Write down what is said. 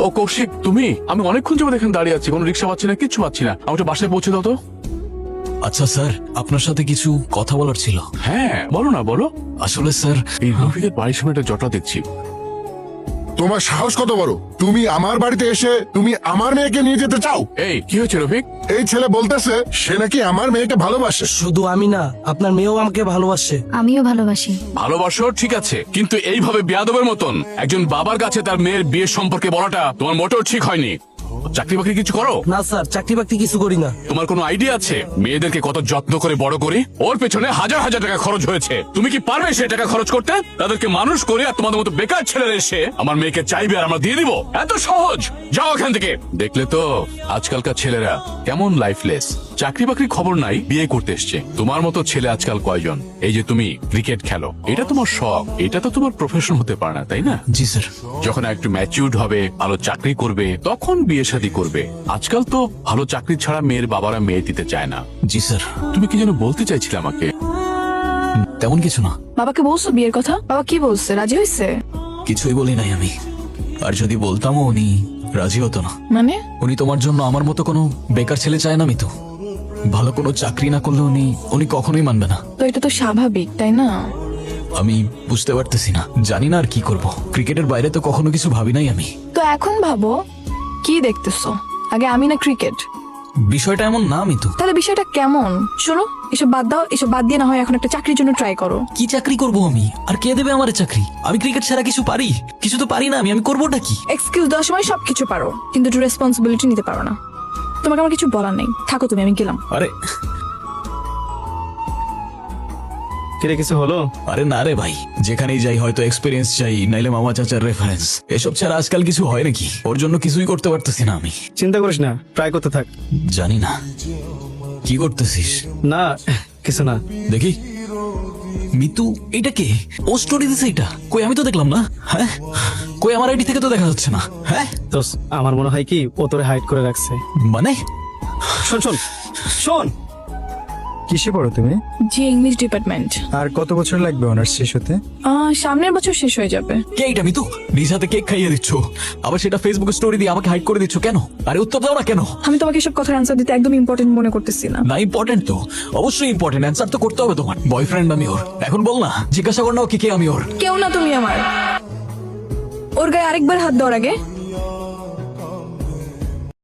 ও কৌশিক, তুমি? আমি অনেকক্ষণ যাবত এখানে দাঁড়িয়ে আছি, কোনো রিক্সা পাচ্ছি না, কিচ্ছু পাচ্ছি না। আমাকে বাসায় পৌঁছে দাও তো। আচ্ছা স্যার, আপনার সাথে কিছু কথা বলার ছিল। হ্যাঁ বলো না, বলো। আসলে স্যার, এই রফিকের বাড়ির সামনে একটা জটা দেখছি। তোমার সাহস কত বড়? তুমি আমার বাড়িতে এসে তুমি আমার মেয়েকে নিয়ে যেতে চাও? এই কি হয়েছে রফিক? এই ছেলে বলতেছে সে নাকি আমার মেয়েকে ভালোবাসে। শুধু আমি না, আপনার মেয়েও আমাকে ভালোবাসে। আমিও ভালোবাসি। ভালোবাসো ঠিক আছে, কিন্তু এইভাবে বেয়াদবের মতন একজন বাবার কাছে তার মেয়ের বিয়ের সম্পর্কে বলাটা তোমার মোটেও ঠিক হয়নি। চাকরি বাকরি কিছু করো? না স্যার, চাকরি বাকরি কিছু করি না। তোমার কোনো আইডিয়া আছে মেয়েদেরকে কত যত্ন করে বড় করি? ওর পেছনে হাজার হাজার টাকা খরচ হয়েছে। তুমি কি পারবে সেই টাকা খরচ করতে? তাদেরকে মানুষ করে আর তোমাদের মতো বেকার ছেলেরা এসে আমার মেয়েকে চাইবে আর আমরা দিয়ে দিব? এত সহজ? যাও এখান থেকে। দেখলে তো আজকালকার ছেলেরা কেমন লাইফলেস। চাকরি বাকরি খবর নাই, বিয়ে করতে এসছে। তোমার মতো ছেলে আজকাল কয়জন? এই যে তুমি ক্রিকেট খেলো, এটা তোমার শখ, এটা তো তোমার প্রফেশন হতে পারে না, তাই না? জি স্যার। যখন একটু ম্যাচিউরড হবে, ভালো চাকরি করবে, তখন বিয়ে শাদী করবে। আজকাল তো ভালো চাকরি ছাড়া মেয়ের বাবারা মেয়ে দিতে চায় না। জি স্যার। তুমি কি যেন বলতে চাইছিলে আমাকে? তেমন কিছু না। বাবাকে বলছো বিয়ের কথা? বাবা কি বলছে, রাজি হয়েছে? কিছুই বলি নাই আমি। আর যদি বলতামও উনি রাজি হতো না। মানে? উনি তোমার জন্য আমার মতো কোনো বেকার ছেলে চায় না মিতু। ভালো কোনো চাকরি না করলে উনি কখনোই মানবে না। তো এটা তো স্বাভাবিক, তাই না? আমি বুঝতে পারতেছি না, জানি না আর কি করব। ক্রিকেটের বাইরে তো কখনো কিছু ভাবি নাই আমি। তো এখন ভাবো, কি দেখতেছো? আগে আমি না ক্রিকেট? বিষয়টা এমন না মিতু। তাহলে বিষয়টা কেমন? শোনো, এসব বাদ দাও, এসব বাদ দিয়ে না হয় এখন একটা চাকরির জন্য ট্রাই করো। কি চাকরি করব আমি? আর কে দেবে আমার চাকরি? আমি ক্রিকেট ছাড়া কিছু পারি? কিছু তো পারি না আমি করবোটা কি? এক্সকিউজ দেওয়ার সময় সবকিছু পারো, কিন্তু একটু রেসপন্সিবিলিটি নিতে পারো না। তোমাকে আমার কিছু বলার নেই, থাকো তুমি, আমি গেলাম। আরে কিরে, কিছু হলো? আরে না রে ভাই, যেখানেই যাই হয়তো এক্সপিরিয়েন্স চাই, নাইলে মামা চাচার রেফারেন্স। এসব ছাড়া আজকাল কিছু হয় নাকি? ওর জন্য কিছুই করতে পারতেছি না আমি। চিন্তা করিস না, ট্রাই করতে থাক। জানি না কি করতেছিস। না কিছু না। দেখি মিতু, এটা কে? ও স্টোরি দিছে এটা? কই আমি তো দেখলাম না। হ্যাঁ কই, আমার আইডি থেকে তো দেখা যাচ্ছে না। হ্যাঁ তো আমার মনে হয় কি ও তোরে হাইড করে রাখছে। মানে শোন শোন শোন, কিসে পড়ো তুমি? জি, ইংলিশ ডিপার্টমেন্ট। আর কত বছর লাগবে অনার্স শেষ হতে? সামনের বছর শেষ হয়ে যাবে। কে এটা মিতু? নিজ হাতে কেক খাইয়ে দিচ্ছ, আবার সেটা ফেসবুকে স্টোরি দিয়ে আমাকে হাইড করে দিচ্ছ কেন? আরে উত্তর দাও না কেন? আমি তোমাকে সব কথার অ্যান্সার দিতে একদম ইম্পর্টেন্ট মনে করতেছি না। না ইম্পর্টেন্ট তো, অবশ্যই ইম্পর্টেন্ট। অ্যান্সার তো করতে হবে তোমার। বয়ফ্রেন্ড আমি ওর। এখন বল না, জিজ্ঞাসা কর না ওকে কে আমি ওর। কেউ না তুমি আমার। ওর গায়ে আরেকবার হাত দেওয়ার আগে